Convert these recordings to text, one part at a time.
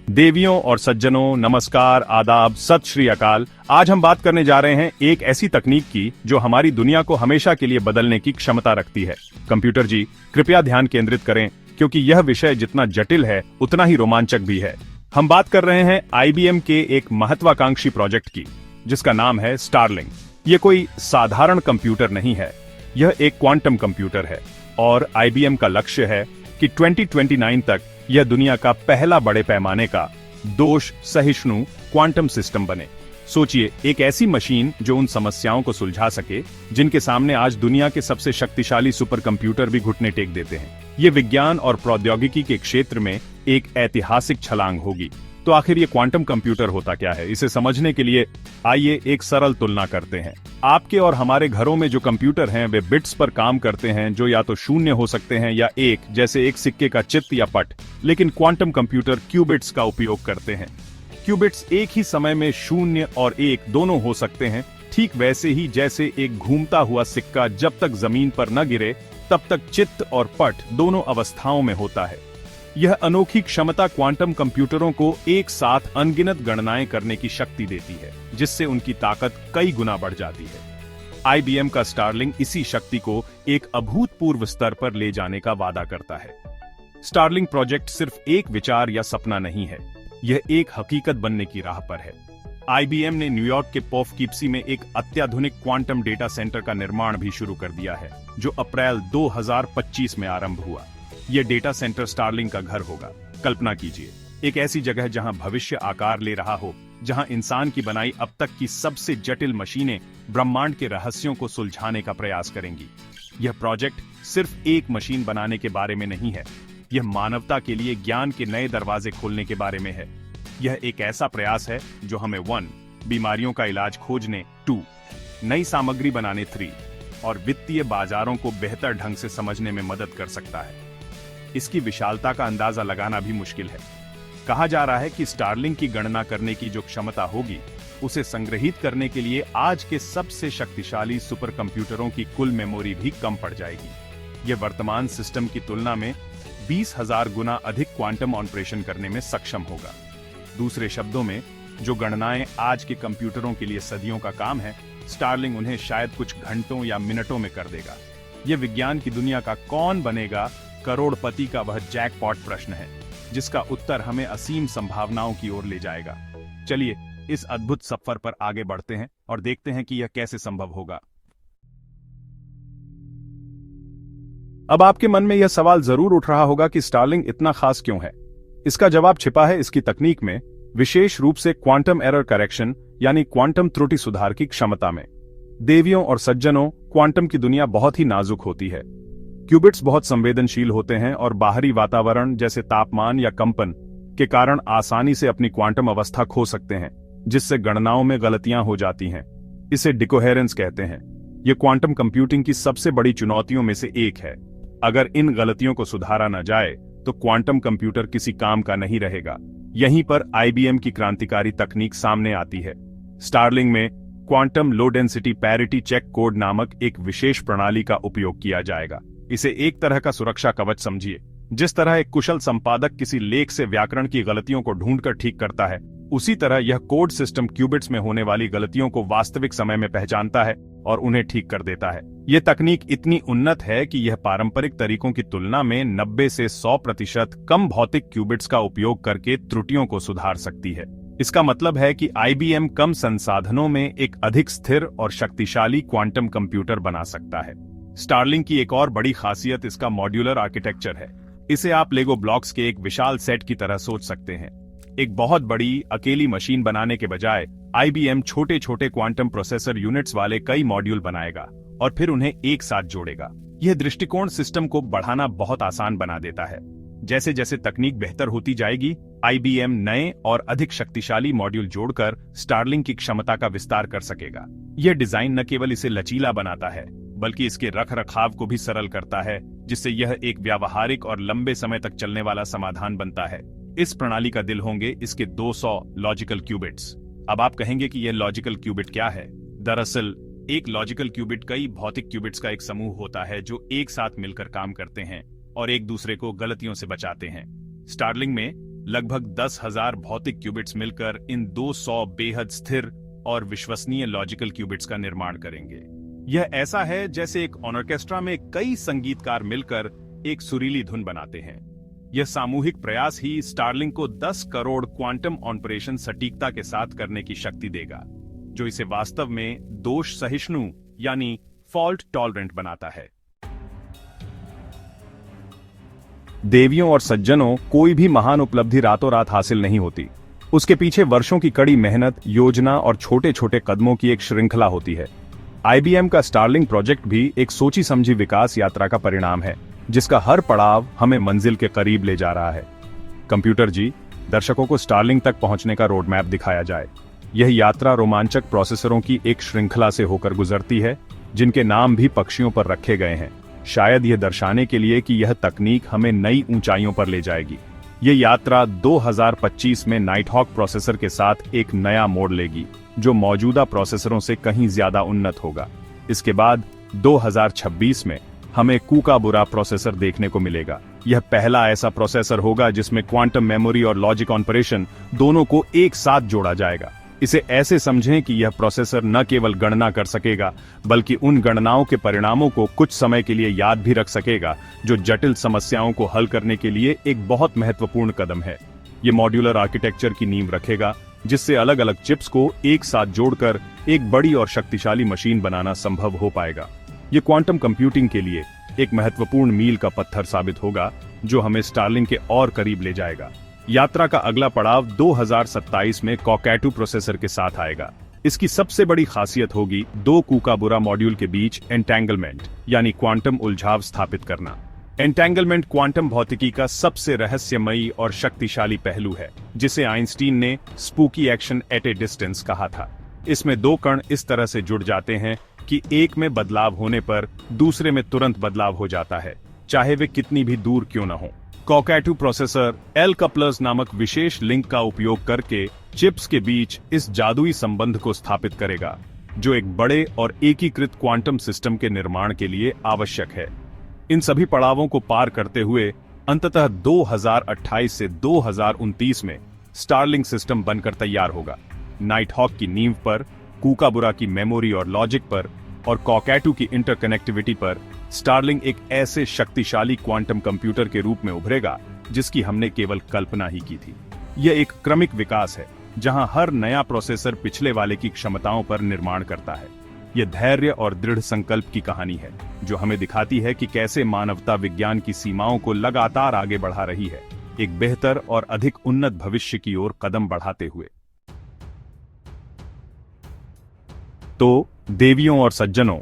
देवियों और सज्जनों, नमस्कार, आदाब, सत श्री अकाल। आज हम बात करने जा रहे हैं एक ऐसी तकनीक की जो हमारी दुनिया को हमेशा के लिए बदलने की क्षमता रखती है। कंप्यूटर जी, कृपया ध्यान केंद्रित करें, क्योंकि यह विषय जितना जटिल है उतना ही रोमांचक भी है। हम बात कर रहे हैं IBM के एक महत्वाकांक्षी प्रोजेक्ट की, जिसका नाम है स्टारलिंक। ये कोई साधारण कंप्यूटर नहीं है, यह एक क्वांटम कंप्यूटर है और IBM का लक्ष्य है कि 2029 तक यह दुनिया का पहला बड़े पैमाने का दोष सहिष्णु क्वांटम सिस्टम बने। सोचिए, एक ऐसी मशीन जो उन समस्याओं को सुलझा सके जिनके सामने आज दुनिया के सबसे शक्तिशाली सुपर कंप्यूटर भी घुटने टेक देते हैं। ये विज्ञान और प्रौद्योगिकी के क्षेत्र में एक ऐतिहासिक छलांग होगी। तो आखिर ये क्वांटम कंप्यूटर होता क्या है, इसे समझने के लिए आइए एक सरल तुलना करते हैं। आपके और हमारे घरों में जो कंप्यूटर हैं वे बिट्स पर काम करते हैं, जो या तो शून्य हो सकते हैं या एक, जैसे एक सिक्के का चित्त या पट। लेकिन क्वांटम कंप्यूटर क्यूबिट्स का उपयोग करते हैं। क्यूबिट्स एक ही समय में शून्य और एक दोनों हो सकते हैं, ठीक वैसे ही जैसे एक घूमता हुआ सिक्का जब तक जमीन पर न गिरे तब तक चित्त और पट दोनों अवस्थाओं में होता है। यह अनोखी क्षमता क्वांटम कंप्यूटरों को एक साथ अनगिनत गणनाएं करने की शक्ति देती है, जिससे उनकी ताकत कई गुना बढ़ जाती है। IBM का स्टारलिंक इसी शक्ति को एक अभूतपूर्व स्तर पर ले जाने का वादा करता है। स्टारलिंक प्रोजेक्ट सिर्फ एक विचार या सपना नहीं है, यह एक हकीकत बनने की राह पर है। IBM ने न्यूयॉर्क के पोफकीप्सी में एक अत्याधुनिक क्वांटम डेटा सेंटर का निर्माण भी शुरू कर दिया है, जो अप्रैल 2025 में आरंभ हुआ। यह डेटा सेंटर स्टारलिंक का घर होगा। कल्पना कीजिए, एक ऐसी जगह जहां भविष्य आकार ले रहा हो, जहां इंसान की बनाई अब तक की सबसे जटिल मशीनें ब्रह्मांड के रहस्यों को सुलझाने का प्रयास करेंगी। यह प्रोजेक्ट सिर्फ एक मशीन बनाने के बारे में नहीं है, यह मानवता के लिए ज्ञान के नए दरवाजे खोलने के बारे में है। यह एक ऐसा प्रयास है जो हमें 1 बीमारियों का इलाज खोजने, 2 नई सामग्री बनाने, 3 और वित्तीय बाजारों को बेहतर ढंग से समझने में मदद कर सकता है। इसकी विशालता का अंदाजा लगाना भी मुश्किल है। कहा जा रहा है कि स्टारलिंक की गणना करने की जो क्षमता होगी, उसे संग्रहित करने के लिए आज के सबसे शक्तिशाली सुपर कंप्यूटरों की कुल मेमोरी भी कम पड़ जाएगी। यह वर्तमान सिस्टम की तुलना में 20,000 गुना अधिक क्वांटम ऑपरेशन करने में सक्षम होगा। दूसरे शब्दों में, जो गणनाएं आज के कंप्यूटरों के लिए सदियों का काम है, स्टारलिंक उन्हें शायद कुछ घंटों या मिनटों में कर देगा। यह विज्ञान की दुनिया का कौन बनेगा करोड़पति का वह जैकपॉट प्रश्न है, जिसका उत्तर हमें असीम संभावनाओं की ओर ले जाएगा। चलिए इस अद्भुत सफर पर आगे बढ़ते हैं और देखते हैं कि यह कैसे संभव होगा। अब आपके मन में यह सवाल जरूर उठ रहा होगा कि स्टारलिंक इतना खास क्यों है। इसका जवाब छिपा है इसकी तकनीक में, विशेष रूप से क्वांटम एरर करेक्शन यानी क्वांटम त्रुटि सुधार की क्षमता में। देवियों और सज्जनों, क्वांटम की दुनिया बहुत ही नाजुक होती है। क्यूबिट्स बहुत संवेदनशील होते हैं और बाहरी वातावरण जैसे तापमान या कंपन के कारण आसानी से अपनी क्वांटम अवस्था खो सकते हैं, जिससे गणनाओं में गलतियां हो जाती हैं। इसे डिकोहेरेंस कहते हैं। यह क्वांटम कंप्यूटिंग की सबसे बड़ी चुनौतियों में से एक है। अगर इन गलतियों को सुधारा न जाए तो क्वांटम कंप्यूटर किसी काम का नहीं रहेगा। यहीं पर IBM की क्रांतिकारी तकनीक सामने आती है। स्टारलिंक में quantum low density parity check code नामक एक विशेष प्रणाली का उपयोग किया जाएगा। इसे एक तरह का सुरक्षा कवच समझिए। जिस तरह एक कुशल संपादक किसी लेख से व्याकरण की गलतियों को ढूंढकर ठीक करता है, उसी तरह यह कोड सिस्टम क्यूबिट्स में होने वाली गलतियों को वास्तविक समय में पहचानता है और उन्हें ठीक कर देता है। यह तकनीक इतनी उन्नत है कि यह पारंपरिक तरीकों की तुलना में 90 से 100% कम भौतिक क्यूबिट्स का उपयोग करके त्रुटियों को सुधार सकती है। इसका मतलब है कि IBM कम संसाधनों में एक अधिक स्थिर और शक्तिशाली क्वांटम कंप्यूटर बना सकता है। स्टारलिंक की एक और बड़ी खासियत इसका मॉड्यूलर आर्किटेक्चर है। इसे आप लेगो ब्लॉक्स के एक विशाल सेट की तरह सोच सकते हैं। एक बहुत बड़ी अकेली मशीन बनाने के बजाय IBM छोटे छोटे क्वांटम प्रोसेसर यूनिट्स वाले कई मॉड्यूल बनाएगा और फिर उन्हें एक साथ जोड़ेगा। यह दृष्टिकोण सिस्टम को बढ़ाना बहुत आसान बना देता है। जैसे जैसे तकनीक बेहतर होती जाएगी, IBM नए और अधिक शक्तिशाली मॉड्यूल जोड़कर स्टारलिंक की क्षमता का विस्तार कर सकेगा। यह डिजाइन न केवल इसे लचीला बनाता है, बल्कि इसके रखरखाव को भी सरल करता है, जिससे यह एक व्यावहारिक और लंबे समय तक चलने वाला समाधान बनता है। इस प्रणाली का दिल होंगे इसके 200 लॉजिकल क्यूबिट्स। अब आप कहेंगे कि यह लॉजिकल क्यूबिट क्या है? दरअसल एक लॉजिकल क्यूबिट कई भौतिक क्यूबिट्स का एक समूह होता है जो एक साथ मिलकर काम करते हैं और एक दूसरे को गलतियों से बचाते हैं। स्टारलिंक में लगभग 10,000 भौतिक क्यूबिट्स मिलकर इन 200 बेहद स्थिर और विश्वसनीय लॉजिकल क्यूबिट्स का निर्माण करेंगे। यह ऐसा है जैसे एक ऑर्केस्ट्रा में कई संगीतकार मिलकर एक सुरीली धुन बनाते हैं। यह सामूहिक प्रयास ही स्टारलिंक को 10 करोड़ क्वांटम ऑपरेशन सटीकता के साथ करने की शक्ति देगा, जो इसे वास्तव में दोष सहिष्णु यानी फॉल्ट टॉलरेंट बनाता है। देवियों और सज्जनों, कोई भी महान उपलब्धि रातों रात हासिल नहीं होती। उसके पीछे वर्षों की कड़ी मेहनत, योजना और छोटे छोटे कदमों की एक श्रृंखला होती है। IBM का स्टारलिंक प्रोजेक्ट भी एक सोची समझी विकास यात्रा का परिणाम है, जिसका हर पड़ाव हमें मंजिल के करीब ले जा रहा है। कंप्यूटर जी, दर्शकों को स्टारलिंक तक पहुंचने का रोड मैप दिखाया जाए। यह यात्रा रोमांचक प्रोसेसरों की एक श्रृंखला से होकर गुजरती है, जिनके नाम भी पक्षियों पर रखे गए हैं, शायद यह दर्शाने के लिए कि यह तकनीक हमें नई ऊंचाइयों पर ले जाएगी। यह यात्रा 2025 में नाइटहॉक प्रोसेसर के साथ एक नया मोड़ लेगी, जो मौजूदा प्रोसेसरों से कहीं ज्यादा उन्नत होगा। इसके बाद 2026 में हमें कूकाबुरा प्रोसेसर देखने को मिलेगा। यह पहला ऐसा प्रोसेसर होगा जिसमें क्वांटम मेमोरी और लॉजिक ऑपरेशन दोनों को एक साथ जोड़ा जाएगा। इसे ऐसे समझें कि यह प्रोसेसर न केवल गणना कर सकेगा, बल्कि उन गणनाओं के परिणामों को कुछ समय के लिए याद भी रख सकेगा, जो जटिल समस्याओं को हल करने के लिए एक बहुत महत्वपूर्ण कदम है। यह मॉड्यूलर आर्किटेक्चर की नींव रखेगा, जिससे अलग अलग चिप्स को एक साथ जोड़कर एक बड़ी और शक्तिशाली मशीन बनाना संभव हो पाएगा। यह क्वांटम कंप्यूटिंग के लिए एक महत्वपूर्ण मील का पत्थर साबित होगा, जो हमें स्टारलिंक के और करीब ले जाएगा। यात्रा का अगला पड़ाव 2027 में कॉकैटू प्रोसेसर के साथ आएगा। इसकी सबसे बड़ी खासियत होगी 2 कूकाबुरा मॉड्यूल के बीच एंटेंगलमेंट यानी क्वांटम उलझाव स्थापित करना। एंटेंगलमेंट क्वांटम भौतिकी का सबसे रहस्यमयी और शक्तिशाली पहलू है, जिसे आइंस्टीन ने spooky action at A distance कहा था। इसमें 2 कण इस तरह से जुड़ जाते हैं कि एक में बदलाव होने पर दूसरे में तुरंत बदलाव हो जाता है, चाहे वे कितनी भी दूर क्यों न हो। कॉकैटू प्रोसेसर एल कपलर्स नामक विशेष लिंक का उपयोग करके चिप्स के बीच इस जादुई संबंध को स्थापित करेगा, जो एक बड़े और एकीकृत क्वांटम सिस्टम के निर्माण के लिए आवश्यक है। इन सभी पड़ावों को पार करते हुए अंततः 2028 से 2029 में स्टारलिंक सिस्टम बनकर तैयार होगा। नाइटहॉक की नींव पर, कूकाबुरा की मेमोरी और लॉजिक पर और कॉकैटू की इंटरकनेक्टिविटी पर स्टारलिंक एक ऐसे शक्तिशाली क्वांटम कंप्यूटर के रूप में उभरेगा, जिसकी हमने केवल कल्पना ही की थी। यह एक क्रमिक विकास है, जहां हर नया प्रोसेसर पिछले वाले की क्षमताओं पर निर्माण करता है। यह धैर्य और दृढ़ संकल्प की कहानी है, जो हमें दिखाती है कि कैसे मानवता विज्ञान की सीमाओं को लगातार आगे बढ़ा रही है, एक बेहतर और अधिक उन्नत भविष्य की ओर कदम बढ़ाते हुए। तो देवियों और सज्जनों,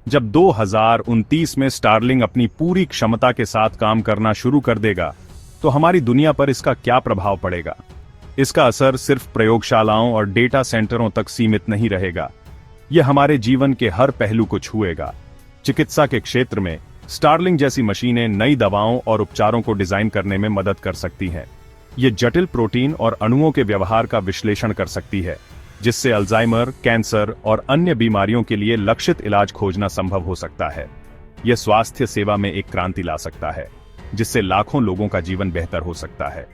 जब 2029 में स्टारलिंक अपनी पूरी क्षमता के साथ काम करना शुरू कर देगा, तो हमारी दुनिया पर इसका क्या प्रभाव पड़ेगा? इसका असर सिर्फ प्रयोगशालाओं और डेटा सेंटरों तक सीमित नहीं रहेगा। यह हमारे जीवन के हर पहलू को छुएगा। चिकित्सा के क्षेत्र में स्टारलिंक जैसी मशीनें नई दवाओं और उपचारों को डिजाइन करने में मदद कर सकती हैं। ये जटिल प्रोटीन और अणुओं के व्यवहार का विश्लेषण कर सकती है, जिससे अल्जाइमर, कैंसर और अन्य बीमारियों के लिए लक्षित इलाज खोजना संभव हो सकता है। यह स्वास्थ्य सेवा में एक क्रांति ला सकता है, जिससे लाखों लोगों का जीवन बेहतर हो सकता है।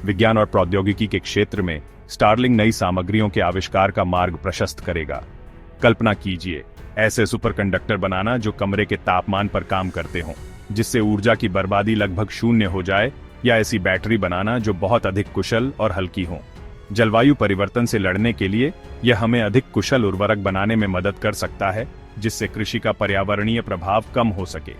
विज्ञान और प्रौद्योगिकी के क्षेत्र में स्टारलिंक नई सामग्रियों के आविष्कार का मार्ग प्रशस्त करेगा। कल्पना कीजिए, ऐसे सुपरकंडक्टर बनाना जो कमरे के तापमान पर काम करते हों, जिससे ऊर्जा की बर्बादी लगभग शून्य हो जाए, या ऐसी बैटरी बनाना जो बहुत अधिक कुशल और हल्की हों। जलवायु परिवर्तन से लड़ने के लिए यह हमें अधिक कुशल उर्वरक बनाने में मदद कर सकता है, जिससे कृषि का पर्यावरणीय प्रभाव कम हो सके।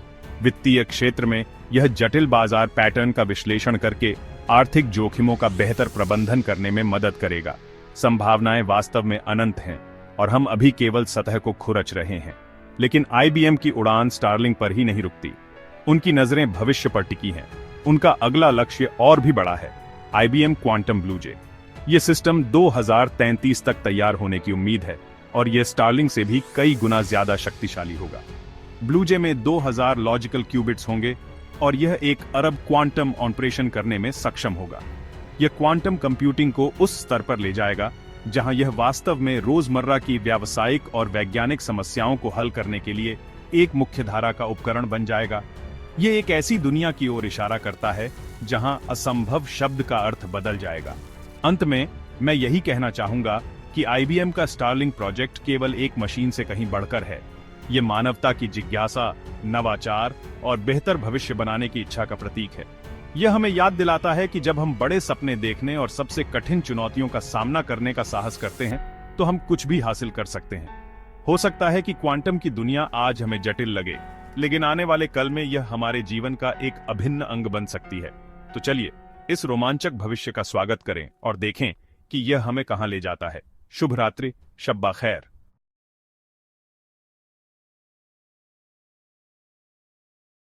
वित्तीय क्षेत्र में यह जटिल बाजार पैटर्न का विश्लेषण करके आर्थिक जोखिमों का बेहतर प्रबंधन करने में मदद करेगा। संभावनाएं वास्तव में अनंत हैं और हम अभी केवल सतह को खुरच रहे हैं। लेकिन IBM की उड़ान स्टारलिंक पर ही नहीं रुकती। उनकी नजरें भविष्य पर टिकी हैं। उनका अगला लक्ष्य और भी बड़ा है, IBM क्वांटम ब्लूजे। ये सिस्टम 2033 तक तैयार होने की उम्मीद है और यह स्टारलिंक से भी कई गुना ज्यादा शक्तिशाली होगा। ब्लूजे में 2000 लॉजिकल क्यूबिट्स होंगे और यह 1 अरब क्वांटम ऑपरेशन करने में सक्षम होगा। यह क्वांटम कंप्यूटिंग को उस स्तर पर ले जाएगा जहां यह वास्तव में रोजमर्रा की व्यावसायिक और वैज्ञानिक समस्याओं को हल करने के लिए एक मुख्यधारा का उपकरण बन जाएगा। यह एक ऐसी दुनिया की ओर इशारा करता है जहां असंभव शब्द का अर्थ बदल जाएगा। अंत में मैं यही कहना चाहूंगा कि आईबीएम का स्टारलिंक प्रोजेक्ट केवल एक मशीन से कहीं बढ़कर है। ये मानवता की जिज्ञासा, नवाचार और बेहतर भविष्य बनाने की इच्छा का प्रतीक है। यह हमें याद दिलाता है कि जब हम बड़े सपने देखने और सबसे कठिन चुनौतियों का सामना करने का साहस करते हैं तो हम कुछ भी हासिल कर सकते हैं। हो सकता है कि क्वांटम की दुनिया आज हमें जटिल लगे, लेकिन आने वाले कल में यह हमारे जीवन का एक अभिन्न अंग बन सकती है। तो चलिए इस रोमांचक भविष्य का स्वागत करें और देखें कि यह हमें कहां ले जाता है। शुभ रात्रि, शब्बा खैर।